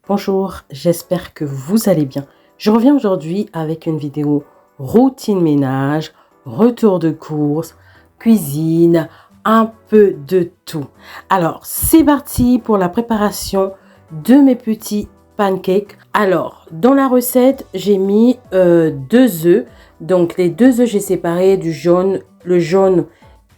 Bonjour, j'espère que vous allez bien. Je reviens aujourd'hui avec une vidéo routine ménage, retour de course, cuisine, un peu de tout. Alors, c'est parti pour la préparation de mes petits pancakes. Alors, dans la recette, j'ai mis 2 œufs. Donc, les 2 œufs, j'ai séparé le jaune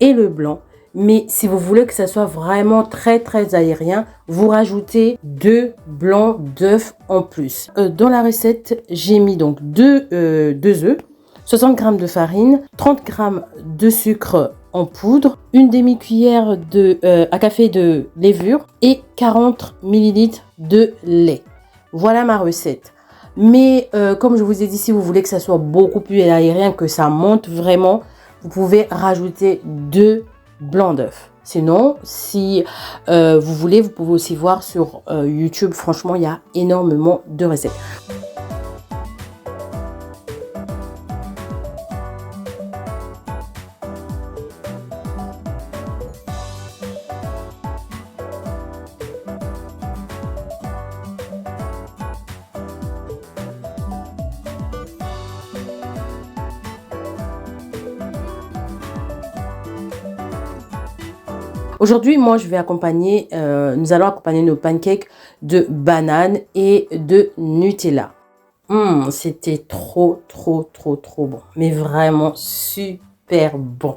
et le blanc. Mais si vous voulez que ça soit vraiment très aérien, vous rajoutez 2 blancs d'œufs en plus. Dans la recette, j'ai mis donc 2 œufs, 60 g de farine, 30 g de sucre en poudre, une demi-cuillère à café de levure et 40 ml de lait. Voilà ma recette. Mais comme je vous ai dit, si vous voulez que ça soit beaucoup plus aérien, que ça monte vraiment, vous pouvez rajouter 2 blanc d'œuf. Sinon, si vous voulez, vous pouvez aussi voir sur YouTube. Franchement, il y a énormément de recettes. Aujourd'hui, moi, nous allons accompagner nos pancakes de banane et de Nutella. C'était trop bon. Mais vraiment super bon.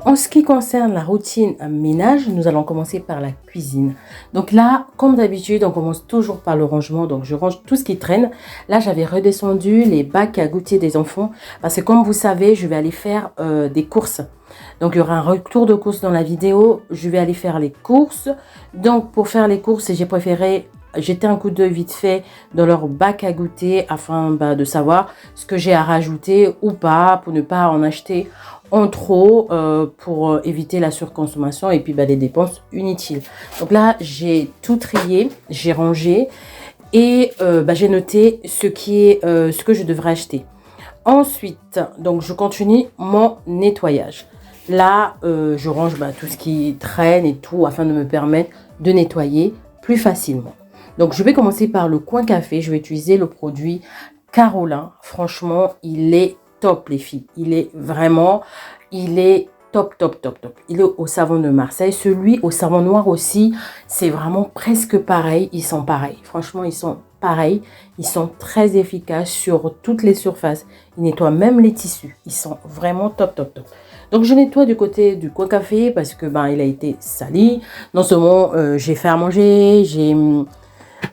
En ce qui concerne la routine ménage, nous allons commencer par la cuisine. Donc là, comme d'habitude, on commence toujours par le rangement. Donc je range tout ce qui traîne. Là, j'avais redescendu les bacs à goûter des enfants parce que comme vous savez, je vais aller faire des courses. Donc il y aura un retour de courses dans la vidéo. Je vais aller faire les courses. Donc pour faire les courses, j'ai préféré jeter un coup d'œil vite fait dans leur bac à goûter afin de savoir ce que j'ai à rajouter ou pas pour ne pas en acheter en trop pour éviter la surconsommation et puis des dépenses inutiles. Donc là, j'ai tout trié, j'ai rangé et j'ai noté ce que je devrais acheter. Ensuite, donc je continue mon nettoyage. Là, je range tout ce qui traîne et tout afin de me permettre de nettoyer plus facilement. Donc, je vais commencer par le coin café. Je vais utiliser le produit Carolin. Franchement, il est top, les filles. Il est top. Il est au savon de Marseille. Celui au savon noir aussi, c'est vraiment presque pareil. Ils sont pareils. Franchement, ils sont pareils. Ils sont très efficaces sur toutes les surfaces. Ils nettoient même les tissus. Ils sont vraiment top. Donc, je nettoie du côté du coin café parce que il a été sali. Non seulement j'ai fait à manger,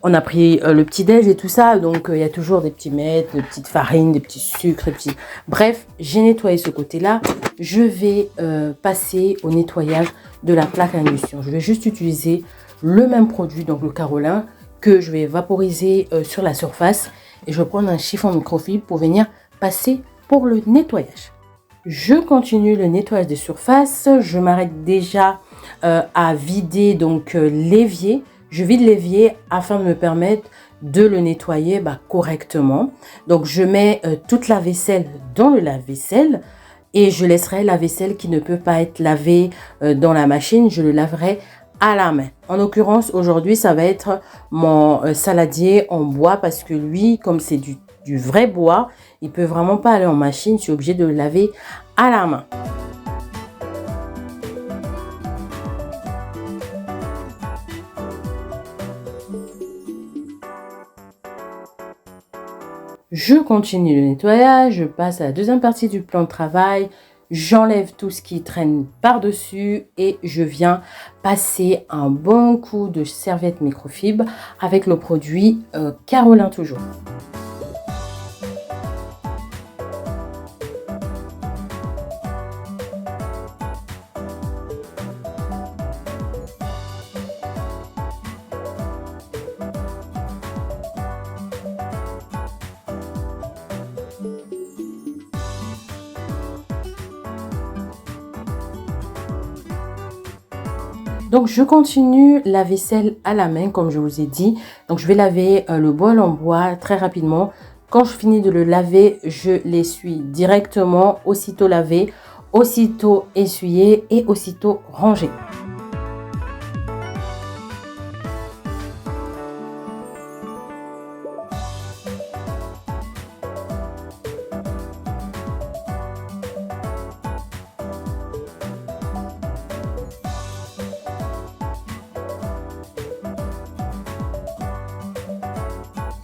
on a pris le petit-déj et tout ça, donc il y a toujours des petits miettes, des petites farines, des petits sucres, Bref, j'ai nettoyé ce côté-là. Je vais passer au nettoyage de la plaque à induction. Je vais juste utiliser le même produit, donc le Carolin, que je vais vaporiser sur la surface. Et je vais prendre un chiffon microfibre pour venir passer pour le nettoyage. Je continue le nettoyage des surfaces. Je m'arrête déjà à vider donc l'évier. Je vide l'évier afin de me permettre de le nettoyer correctement. Donc, je mets toute la vaisselle dans le lave-vaisselle et je laisserai la vaisselle qui ne peut pas être lavée dans la machine. Je le laverai à la main. En l'occurrence, aujourd'hui, ça va être mon saladier en bois parce que lui, comme c'est du vrai bois, il peut vraiment pas aller en machine. Je suis obligée de le laver à la main. Je continue le nettoyage, je passe à la deuxième partie du plan de travail, j'enlève tout ce qui traîne par-dessus et je viens passer un bon coup de serviette microfibre avec le produit Carolin toujours. Donc, je continue la vaisselle à la main, comme je vous ai dit. Donc, je vais laver le bol en bois très rapidement. Quand je finis de le laver, je l'essuie directement, aussitôt lavé, aussitôt essuyé et aussitôt rangé.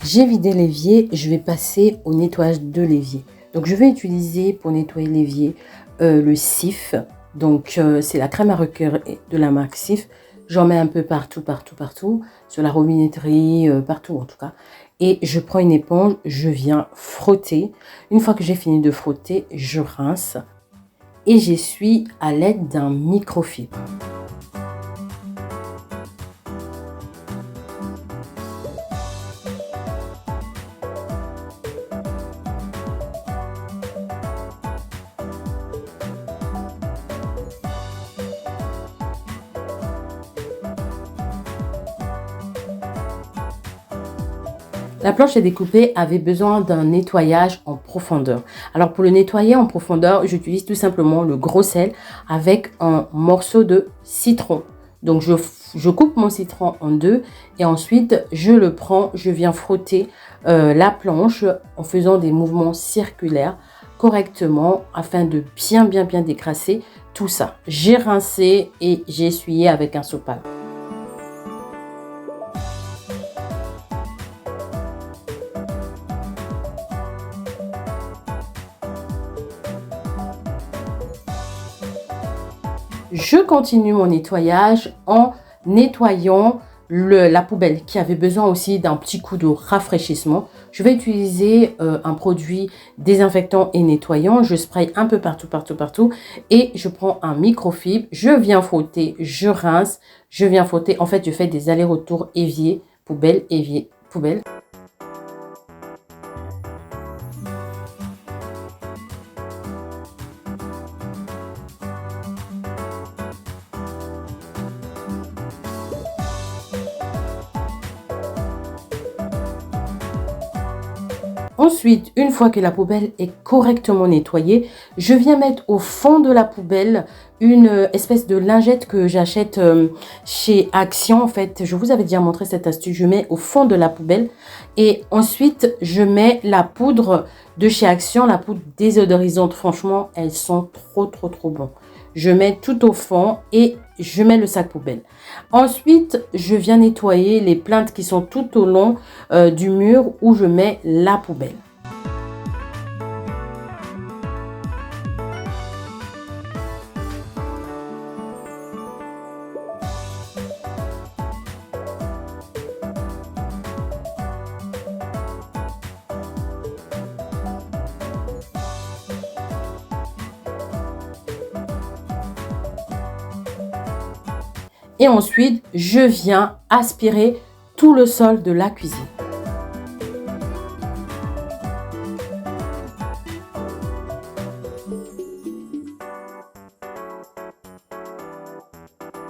J'ai vidé l'évier, je vais passer au nettoyage de l'évier. Donc, je vais utiliser pour nettoyer l'évier le Cif. Donc, c'est la crème à recueillir de la marque Cif. J'en mets un peu partout, partout, partout, sur la robinetterie, partout en tout cas. Et je prends une éponge, je viens frotter. Une fois que j'ai fini de frotter, je rince et j'essuie à l'aide d'un microfibre. La planche à découper avait besoin d'un nettoyage en profondeur. Alors pour le nettoyer en profondeur, j'utilise tout simplement le gros sel avec un morceau de citron. Donc je coupe mon citron en deux et ensuite je le prends, je viens frotter la planche en faisant des mouvements circulaires correctement afin de bien décrasser tout ça. J'ai rincé et j'ai essuyé avec un sopalin. Je continue mon nettoyage en nettoyant la poubelle qui avait besoin aussi d'un petit coup de rafraîchissement. Je vais utiliser un produit désinfectant et nettoyant. Je spray un peu partout, partout, partout. Et je prends un microfibre. Je viens frotter, je rince, je viens frotter. En fait, je fais des allers-retours évier, poubelle, évier, poubelle. Ensuite, une fois que la poubelle est correctement nettoyée, je viens mettre au fond de la poubelle une espèce de lingette que j'achète chez Action. En fait, je vous avais déjà montré cette astuce. Je mets au fond de la poubelle et ensuite, je mets la poudre de chez Action, la poudre désodorisante. Franchement, elles sont trop bon. Je mets tout au fond et je mets le sac poubelle. Ensuite, je viens nettoyer les plaintes qui sont tout au long du mur où je mets la poubelle. Et ensuite, je viens aspirer tout le sol de la cuisine.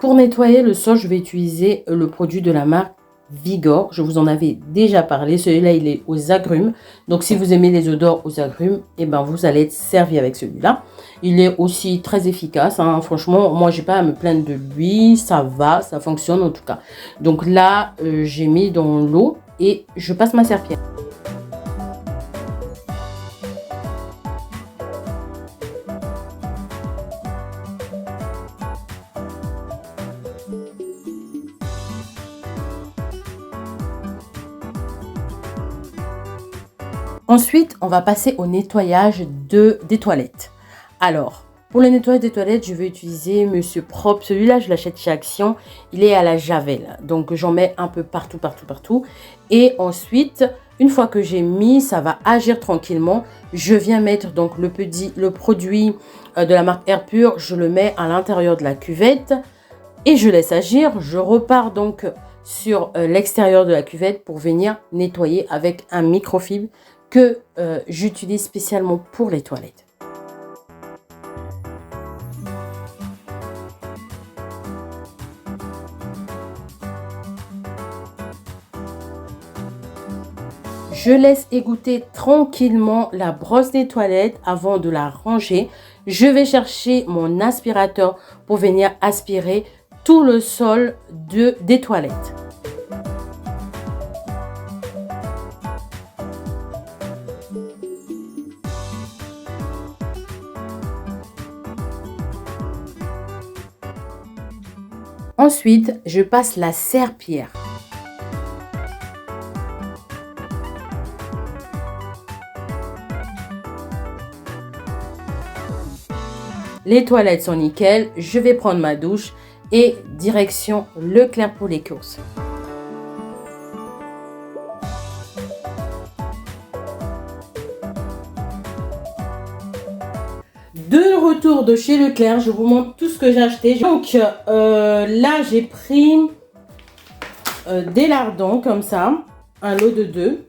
Pour nettoyer le sol, je vais utiliser le produit de la marque Vigor. Je vous en avais déjà parlé. Celui-là, il est aux agrumes. Donc, si vous aimez les odeurs aux agrumes, eh ben, vous allez être servi avec celui-là. Il est aussi très efficace. Hein. Franchement, moi, j'ai pas à me plaindre de lui. Ça va, ça fonctionne en tout cas. Donc là, j'ai mis dans l'eau et je passe ma serpillière. Ensuite, on va passer au nettoyage des toilettes. Alors, pour le nettoyage des toilettes, je vais utiliser Monsieur Propre. Celui-là, je l'achète chez Action. Il est à la javel. Donc, j'en mets un peu partout, partout, partout. Et ensuite, une fois que j'ai mis, ça va agir tranquillement. Je viens mettre donc le produit de la marque Air Pur. Je le mets à l'intérieur de la cuvette et je laisse agir. Je repars donc sur l'extérieur de la cuvette pour venir nettoyer avec un microfibre que j'utilise spécialement pour les toilettes. Je laisse égoutter tranquillement la brosse des toilettes avant de la ranger. Je vais chercher mon aspirateur pour venir aspirer tout le sol des toilettes. Ensuite, je passe la serpillière. Les toilettes sont nickel, je vais prendre ma douche et direction Leclerc pour les courses. De retour de chez Leclerc, je vous montre tout ce que j'ai acheté. Donc là, j'ai pris des lardons comme ça, un lot de 2.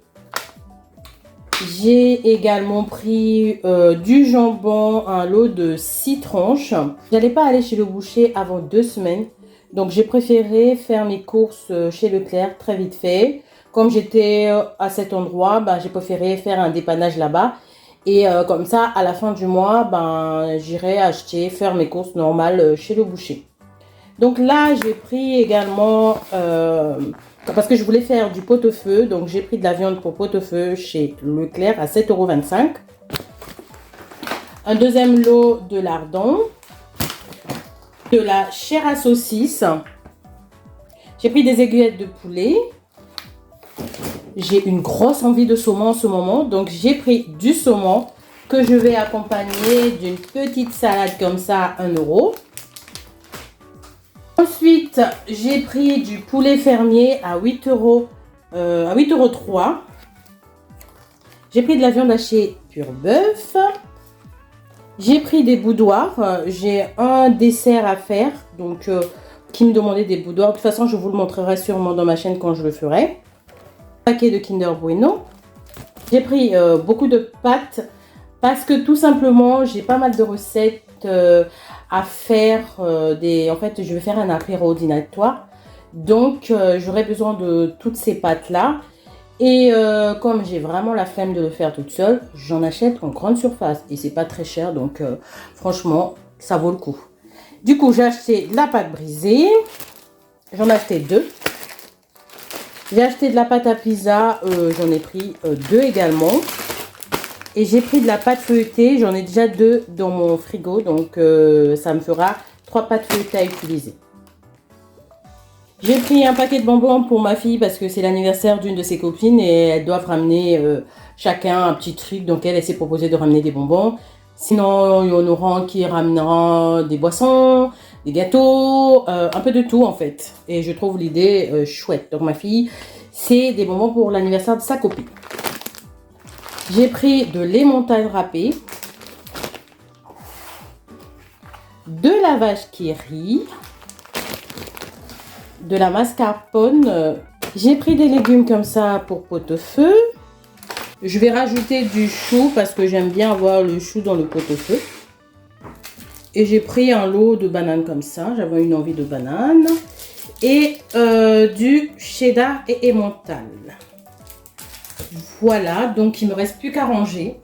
J'ai également pris du jambon, un lot de 6 tranches. J'allais pas aller chez le boucher avant 2 semaines. Donc j'ai préféré faire mes courses chez Leclerc très vite fait. Comme j'étais à cet endroit, j'ai préféré faire un dépannage là-bas. Et comme ça, à la fin du mois, j'irai acheter, faire mes courses normales chez le boucher. Donc là, j'ai pris également... parce que je voulais faire du pot-au-feu, donc j'ai pris de la viande pour pot-au-feu chez Leclerc à 7,25 €. Un deuxième lot de lardons, de la chair à saucisse. J'ai pris des aiguillettes de poulet. J'ai une grosse envie de saumon en ce moment, donc j'ai pris du saumon que je vais accompagner d'une petite salade comme ça à 1 €. Ensuite, j'ai pris du poulet fermier à 8 €, à 8,3 €. J'ai pris de la viande hachée pur bœuf. J'ai pris des boudoirs. J'ai un dessert à faire, donc qui me demandait des boudoirs. De toute façon, je vous le montrerai sûrement dans ma chaîne quand je le ferai. Un paquet de Kinder Bueno. J'ai pris beaucoup de pâtes parce que tout simplement, j'ai pas mal de recettes à faire. En fait, je vais faire un apéro dînatoire. Donc, j'aurai besoin de toutes ces pâtes-là. Et comme j'ai vraiment la flemme de le faire toute seule, j'en achète en grande surface. Et c'est pas très cher, donc franchement, ça vaut le coup. Du coup, j'ai acheté de la pâte brisée. J'en ai acheté 2. J'ai acheté de la pâte à pizza. J'en ai pris 2 également. Et j'ai pris de la pâte feuilletée. J'en ai déjà 2 dans mon frigo. Donc, ça me fera 3 pâtes feuilletées à utiliser. J'ai pris un paquet de bonbons pour ma fille parce que c'est l'anniversaire d'une de ses copines et elles doivent ramener chacun un petit truc. Donc elle s'est proposée de ramener des bonbons. Sinon, il y en aura qui ramènera des boissons, des gâteaux, un peu de tout en fait. Et je trouve l'idée chouette. Donc ma fille, c'est des bonbons pour l'anniversaire de sa copine. J'ai pris de l'emmental râpé, de la vache qui rit, de la mascarpone. J'ai pris des légumes comme ça pour pot-au-feu. Je vais rajouter du chou parce que j'aime bien avoir le chou dans le pot-au-feu. Et j'ai pris un lot de bananes comme ça. J'avais une envie de banane. Et du cheddar et emmental. Voilà, donc il ne me reste plus qu'à ranger.